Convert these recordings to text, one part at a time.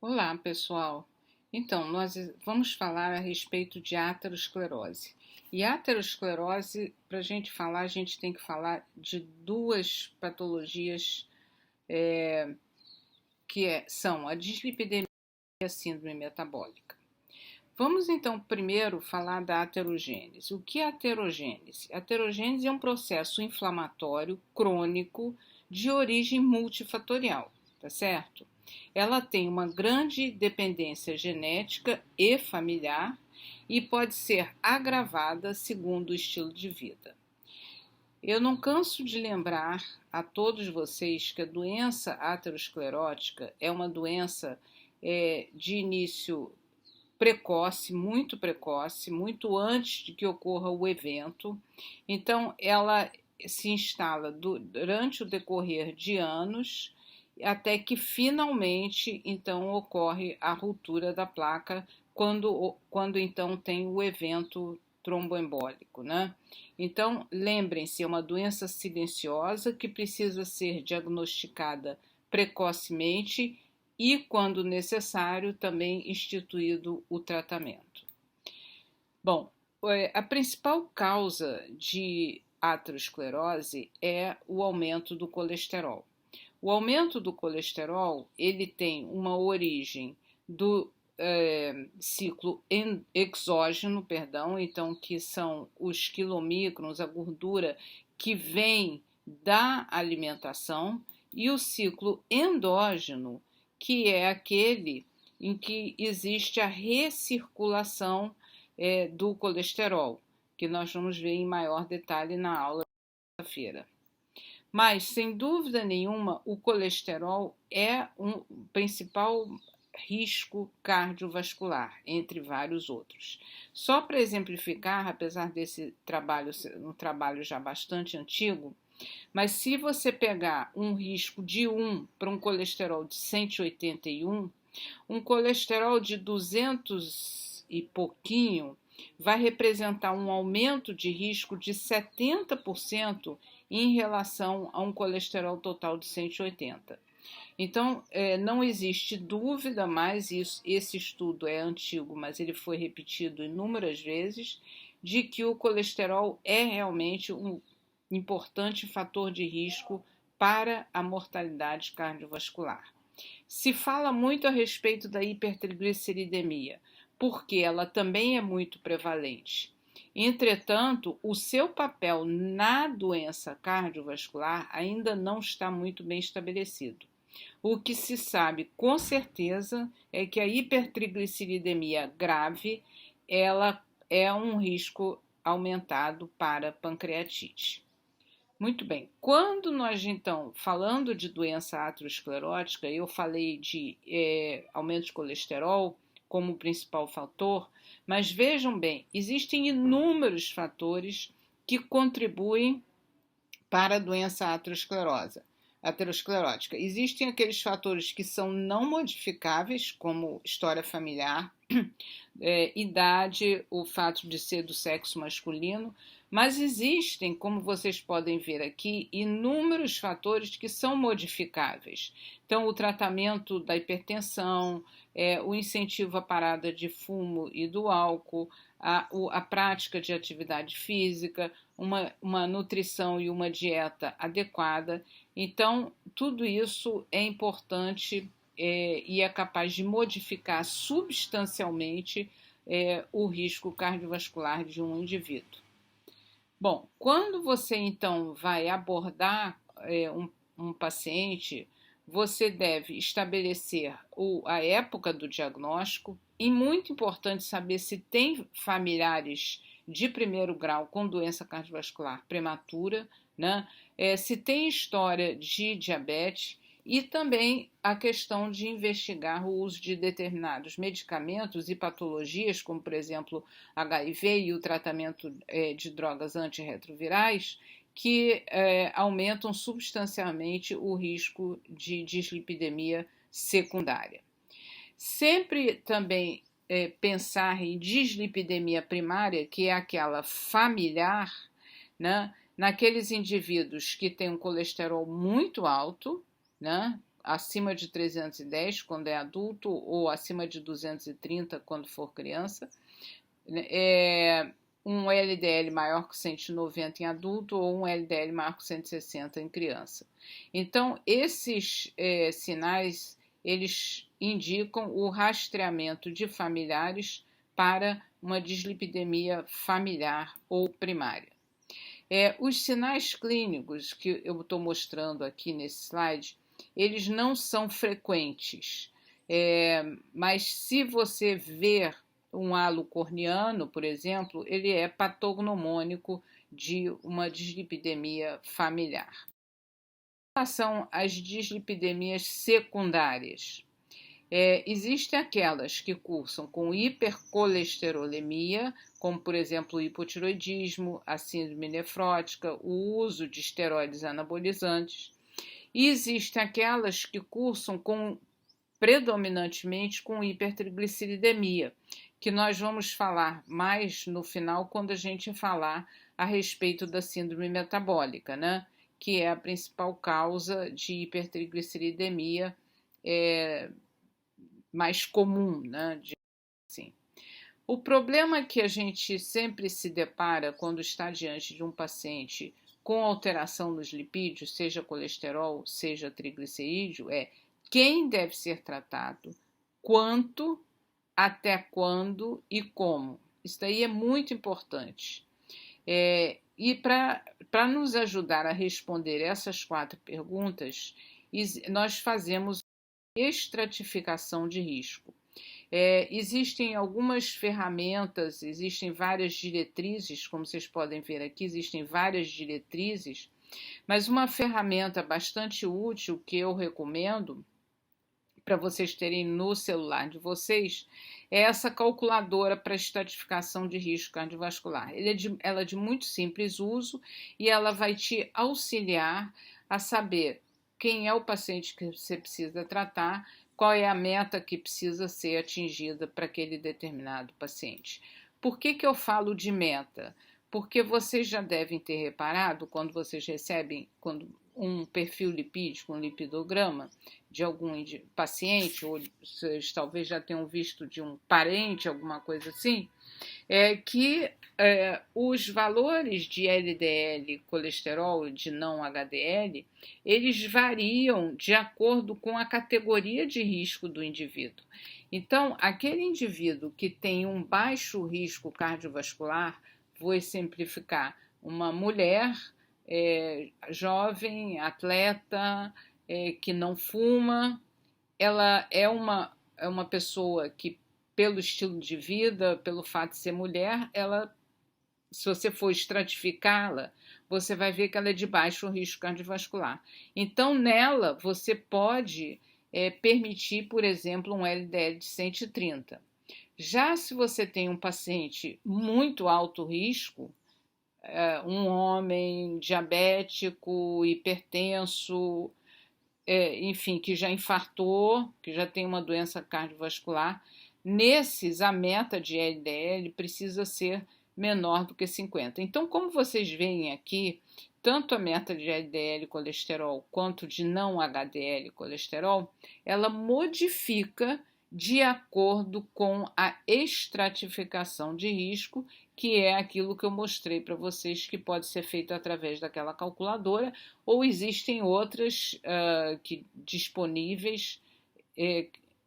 Olá, pessoal. Então, nós vamos falar a respeito de aterosclerose. E aterosclerose, para a gente falar, a gente tem que falar de duas patologias são a dislipidemia e a síndrome metabólica. Vamos então primeiro falar da aterogênese. O que é aterogênese? A aterogênese é um processo inflamatório crônico de origem multifatorial, tá certo? Ela tem uma grande dependência genética e familiar e pode ser agravada segundo o estilo de vida. Eu não canso de lembrar a todos vocês que a doença aterosclerótica é uma doença de início precoce, muito antes de que ocorra o evento. Então, ela se instala durante o decorrer de anos, até que finalmente então ocorre a ruptura da placa, quando então tem o evento tromboembólico, né? Então, lembrem-se, é uma doença silenciosa que precisa ser diagnosticada precocemente e, quando necessário, também instituído o tratamento. Bom, a principal causa de aterosclerose é o aumento do colesterol. O aumento do colesterol ele tem uma origem do ciclo exógeno, perdão, então que são os quilomicrons, a gordura que vem da alimentação, e o ciclo endógeno, que é aquele em que existe a recirculação do colesterol, que nós vamos ver em maior detalhe na aula da feira. Mas, sem dúvida nenhuma, o colesterol é um principal risco cardiovascular, entre vários outros. Só para exemplificar, apesar desse trabalho ser um trabalho já bastante antigo, mas se você pegar um risco de 1 para um colesterol de 181, um colesterol de 200 e pouquinho vai representar um aumento de risco de 70% em relação a um colesterol total de 180. Então, não existe dúvida mais, esse estudo é antigo, mas ele foi repetido inúmeras vezes, de que o colesterol é realmente um importante fator de risco para a mortalidade cardiovascular. Se fala muito a respeito da hipertrigliceridemia, porque ela também é muito prevalente. Entretanto, o seu papel na doença cardiovascular ainda não está muito bem estabelecido. O que se sabe com certeza é que a hipertrigliceridemia grave, ela é um risco aumentado para pancreatite. Muito bem. Quando nós, então, falando de doença aterosclerótica, eu falei de aumento de colesterol como principal fator, mas vejam bem, existem inúmeros fatores que contribuem para a doença aterosclerótica. Existem aqueles fatores que são não modificáveis, como história familiar, idade, o fato de ser do sexo masculino, mas existem, como vocês podem ver aqui, inúmeros fatores que são modificáveis. Então, o tratamento da hipertensão, o incentivo à parada de fumo e do álcool, a prática de atividade física, uma nutrição e uma dieta adequada. Então, tudo isso é importante e é capaz de modificar substancialmente o risco cardiovascular de um indivíduo. Bom, quando você então vai abordar um paciente, você deve estabelecer a época do diagnóstico e muito importante saber se tem familiares de primeiro grau com doença cardiovascular prematura, né? Se tem história de diabetes e também a questão de investigar o uso de determinados medicamentos e patologias, como por exemplo HIV e o tratamento de drogas antirretrovirais, que aumentam substancialmente o risco de dislipidemia secundária. Sempre também pensar em dislipidemia primária, que é aquela familiar, né, naqueles indivíduos que têm um colesterol muito alto, né, acima de 310 quando é adulto ou acima de 230 quando for criança, um LDL maior que 190 em adulto ou um LDL maior que 160 em criança. Então, esses sinais, eles indicam o rastreamento de familiares para uma dislipidemia familiar ou primária. Os sinais clínicos que eu estou mostrando aqui nesse slide, eles não são frequentes, mas se você ver um halo corneano, por exemplo, ele é patognomônico de uma dislipidemia familiar. Em relação às dislipidemias secundárias, existem aquelas que cursam com hipercolesterolemia, como, por exemplo, o hipotiroidismo, a síndrome nefrótica, o uso de esteroides anabolizantes. E existem aquelas que cursam predominantemente com hipertrigliceridemia, que nós vamos falar mais no final quando a gente falar a respeito da síndrome metabólica, né? Que é a principal causa de hipertrigliceridemia mais comum, né? Assim. O problema que a gente sempre se depara quando está diante de um paciente com alteração nos lipídios, seja colesterol, seja triglicerídeo, é quem deve ser tratado, quanto, até quando e como. Isso daí é muito importante. E para nos ajudar a responder essas 4 perguntas, nós fazemos estratificação de risco. Existem algumas ferramentas, existem várias diretrizes, como vocês podem ver aqui, existem várias diretrizes, mas uma ferramenta bastante útil que eu recomendo para vocês terem no celular de vocês é essa calculadora para estratificação de risco cardiovascular. Ela é de muito simples uso e ela vai te auxiliar a saber quem é o paciente que você precisa tratar, qual é a meta que precisa ser atingida para aquele determinado paciente. Por que eu falo de meta? Porque vocês já devem ter reparado, quando vocês recebem um perfil lipídico, um lipidograma de algum paciente, ou vocês talvez já tenham visto de um parente, alguma coisa assim, que os valores de LDL, colesterol e de não HDL, eles variam de acordo com a categoria de risco do indivíduo. Então, aquele indivíduo que tem um baixo risco cardiovascular, vou exemplificar, uma mulher jovem, atleta, que não fuma, ela é uma pessoa que, pelo estilo de vida, pelo fato de ser mulher, ela, se você for estratificá-la, você vai ver que ela é de baixo risco cardiovascular. Então, nela, você pode permitir, por exemplo, um LDL de 130. Já se você tem um paciente muito alto risco, um homem diabético, hipertenso, enfim, que já infartou, que já tem uma doença cardiovascular, nesses a meta de LDL precisa ser menor do que 50. Então, como vocês veem aqui, tanto a meta de LDL colesterol quanto de não HDL colesterol, ela modifica de acordo com a estratificação de risco, que é aquilo que eu mostrei para vocês que pode ser feito através daquela calculadora, ou existem outras que disponíveis,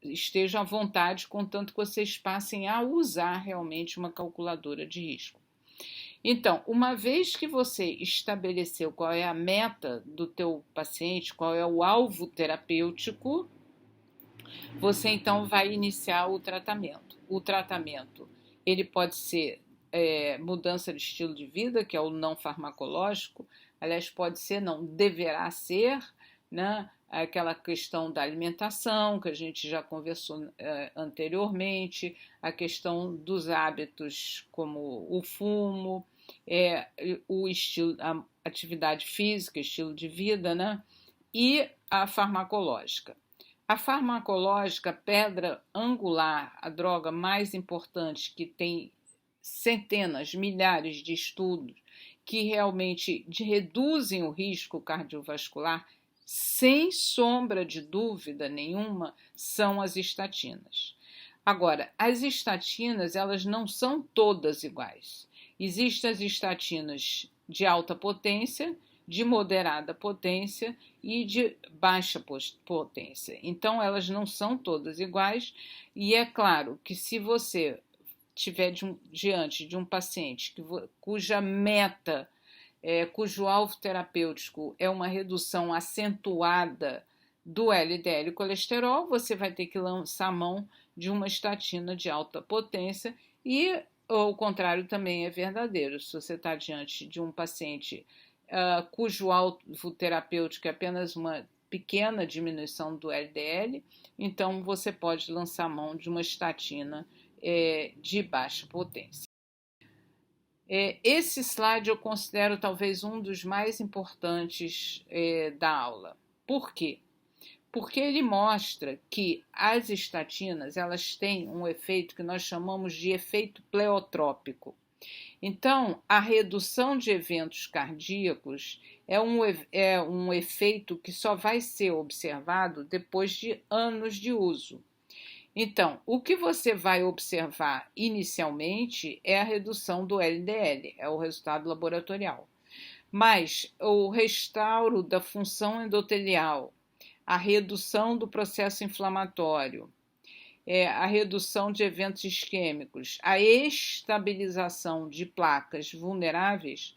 estejam à vontade, contanto que vocês passem a usar realmente uma calculadora de risco. Então, uma vez que você estabeleceu qual é a meta do teu paciente, qual é o alvo terapêutico, você então vai iniciar o tratamento. O tratamento, ele pode ser mudança de estilo de vida, que é o não farmacológico, aliás, pode ser, não, deverá ser, né? Aquela questão da alimentação, que a gente já conversou anteriormente, a questão dos hábitos como o fumo, o estilo, a atividade física, estilo de vida, né? E a farmacológica. A farmacológica, pedra angular, a droga mais importante, que tem centenas, milhares de estudos que realmente reduzem o risco cardiovascular, sem sombra de dúvida nenhuma, são as estatinas. Agora, as estatinas, elas não são todas iguais. Existem as estatinas de alta potência, de moderada potência e de baixa potência. Então, elas não são todas iguais, e é claro que se você estiver diante de um paciente cuja meta, cujo alvo terapêutico é uma redução acentuada do LDL colesterol, você vai ter que lançar mão de uma estatina de alta potência, e o contrário também é verdadeiro. Se você está diante de um paciente cujo alvo terapêutico é apenas uma pequena diminuição do LDL, então você pode lançar mão de uma estatina de baixa potência. Esse slide eu considero talvez um dos mais importantes da aula. Por quê? Porque ele mostra que as estatinas, elas têm um efeito que nós chamamos de efeito pleotrópico. Então, a redução de eventos cardíacos é um efeito que só vai ser observado depois de anos de uso. Então, o que você vai observar inicialmente é a redução do LDL, é o resultado laboratorial. Mas o restauro da função endotelial, a redução do processo inflamatório, a redução de eventos isquêmicos, a estabilização de placas vulneráveis,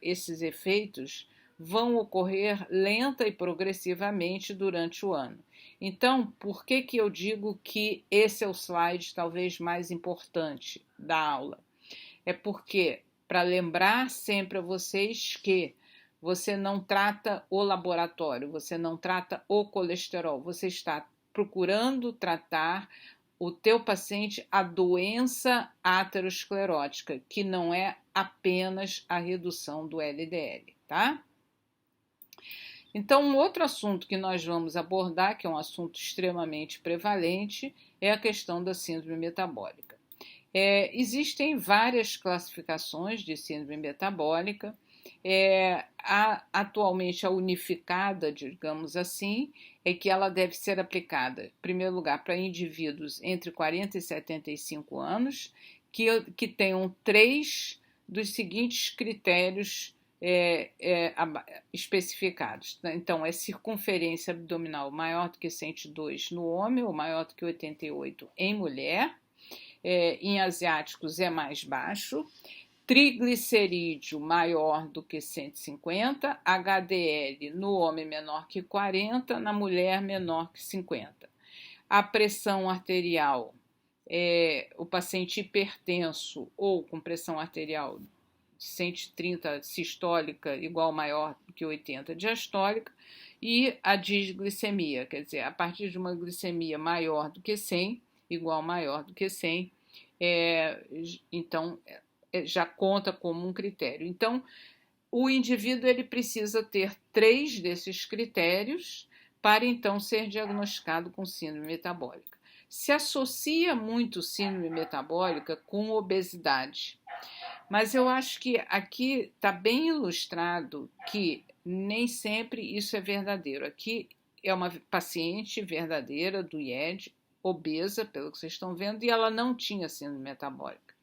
esses efeitos vão ocorrer lenta e progressivamente durante o ano. Então, por que eu digo que esse é o slide talvez mais importante da aula? É porque, para lembrar sempre a vocês que você não trata o laboratório, você não trata o colesterol, você está procurando tratar o teu paciente a doença aterosclerótica, que não é apenas a redução do LDL, tá? Então, um outro assunto que nós vamos abordar, que é um assunto extremamente prevalente, é a questão da síndrome metabólica. Existem várias classificações de síndrome metabólica. Atualmente a unificada, digamos assim, é que ela deve ser aplicada, em primeiro lugar, para indivíduos entre 40 e 75 anos, que tenham 3 dos seguintes critérios especificados. Então, é circunferência abdominal maior do que 102 no homem ou maior do que 88 em mulher. Em asiáticos é mais baixo. Triglicerídeo maior do que 150, HDL no homem menor que 40, na mulher menor que 50. A pressão arterial, o paciente hipertenso ou com pressão arterial de 130 sistólica igual maior do que 80 diastólica, e a disglicemia, quer dizer, a partir de uma glicemia maior do que 100, igual maior do que 100, então já conta como um critério. Então, o indivíduo ele precisa ter 3 desses critérios para então ser diagnosticado com síndrome metabólica. Se associa muito síndrome metabólica com obesidade, mas eu acho que aqui está bem ilustrado que nem sempre isso é verdadeiro. Aqui é uma paciente verdadeira do IED, obesa, pelo que vocês estão vendo, e ela não tinha síndrome metabólica.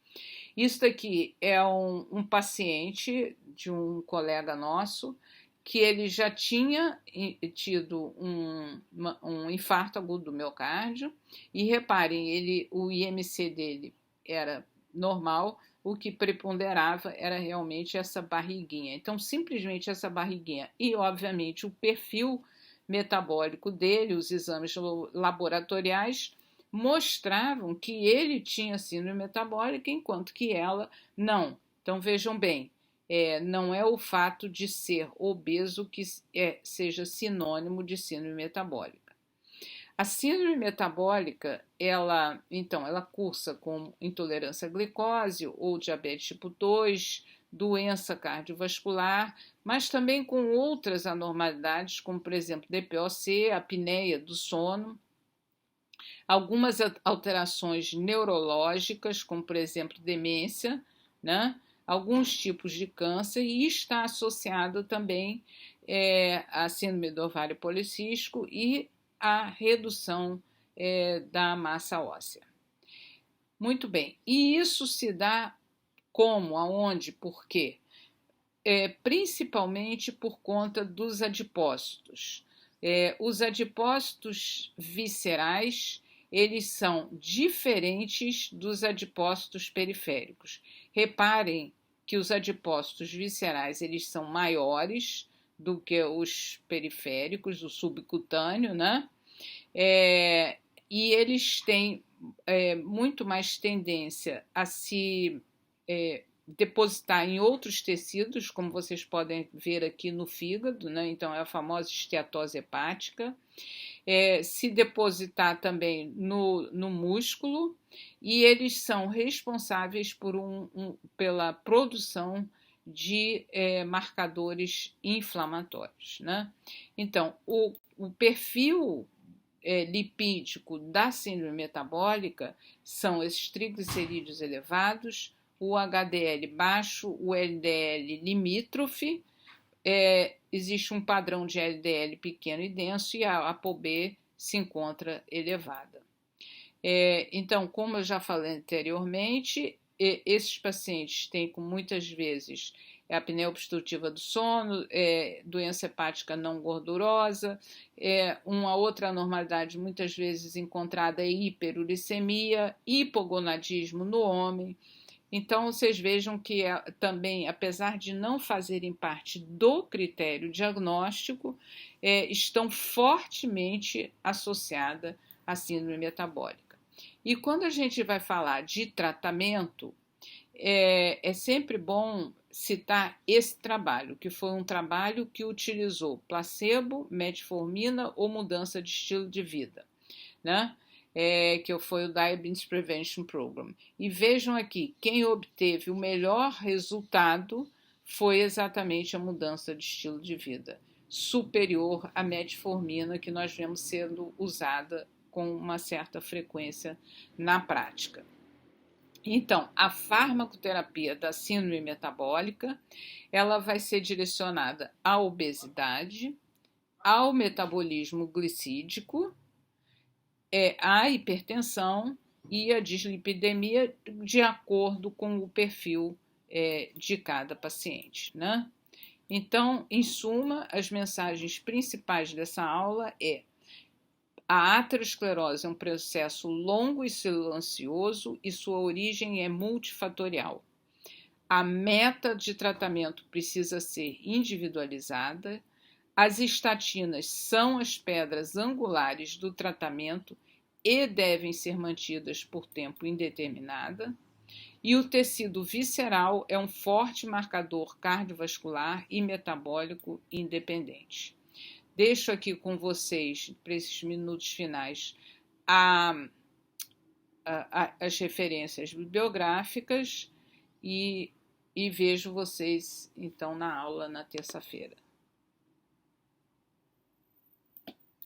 Isso daqui é um paciente de um colega nosso que ele já tinha tido um infarto agudo do miocárdio, e reparem, o IMC dele era normal, o que preponderava era realmente essa barriguinha. Então, simplesmente essa barriguinha e, obviamente, o perfil metabólico dele, os exames laboratoriais, mostravam que ele tinha síndrome metabólica, enquanto que ela não. Então, vejam bem, não é o fato de ser obeso que seja sinônimo de síndrome metabólica. A síndrome metabólica, ela cursa com intolerância à glicose ou diabetes tipo 2, doença cardiovascular, mas também com outras anormalidades, como, por exemplo, DPOC, apneia do sono, algumas alterações neurológicas, como, por exemplo, demência, né? Alguns tipos de câncer, e está associada também a síndrome do ovário policístico e a redução da massa óssea. Muito bem, e isso se dá como, aonde, por quê? Principalmente por conta dos adipócitos. Os adipócitos viscerais, eles são diferentes dos adipócitos periféricos. Reparem que os adipócitos viscerais, eles são maiores do que os periféricos, o subcutâneo, né? E eles têm muito mais tendência a se depositar em outros tecidos, como vocês podem ver aqui no fígado, né? Então é a famosa esteatose hepática, se depositar também no músculo, e eles são responsáveis pela produção de marcadores inflamatórios, né? Então, o perfil lipídico da síndrome metabólica são esses triglicerídeos elevados, o HDL baixo, o LDL limítrofe, existe um padrão de LDL pequeno e denso e a ApoB se encontra elevada. Então, como eu já falei anteriormente, esses pacientes têm muitas vezes apneia obstrutiva do sono, doença hepática não gordurosa, uma outra anormalidade muitas vezes encontrada é hiperuricemia, hipogonadismo no homem. Então, vocês vejam que também, apesar de não fazerem parte do critério diagnóstico, estão fortemente associadas à síndrome metabólica. E quando a gente vai falar de tratamento, é sempre bom citar esse trabalho, que foi um trabalho que utilizou placebo, metformina ou mudança de estilo de vida, né? Que foi o Diabetes Prevention Program. E vejam aqui, quem obteve o melhor resultado foi exatamente a mudança de estilo de vida, superior à metformina, que nós vemos sendo usada com uma certa frequência na prática. Então, a farmacoterapia da síndrome metabólica, ela vai ser direcionada à obesidade, ao metabolismo glicídico, a hipertensão e a dislipidemia de acordo com o perfil de cada paciente, né? Então, em suma, as mensagens principais dessa aula a aterosclerose é um processo longo e silencioso e sua origem é multifatorial. A meta de tratamento precisa ser individualizada. As estatinas são as pedras angulares do tratamento e devem ser mantidas por tempo indeterminado. E o tecido visceral é um forte marcador cardiovascular e metabólico independente. Deixo aqui com vocês, para esses minutos finais, as referências bibliográficas e vejo vocês, então, na aula na terça-feira.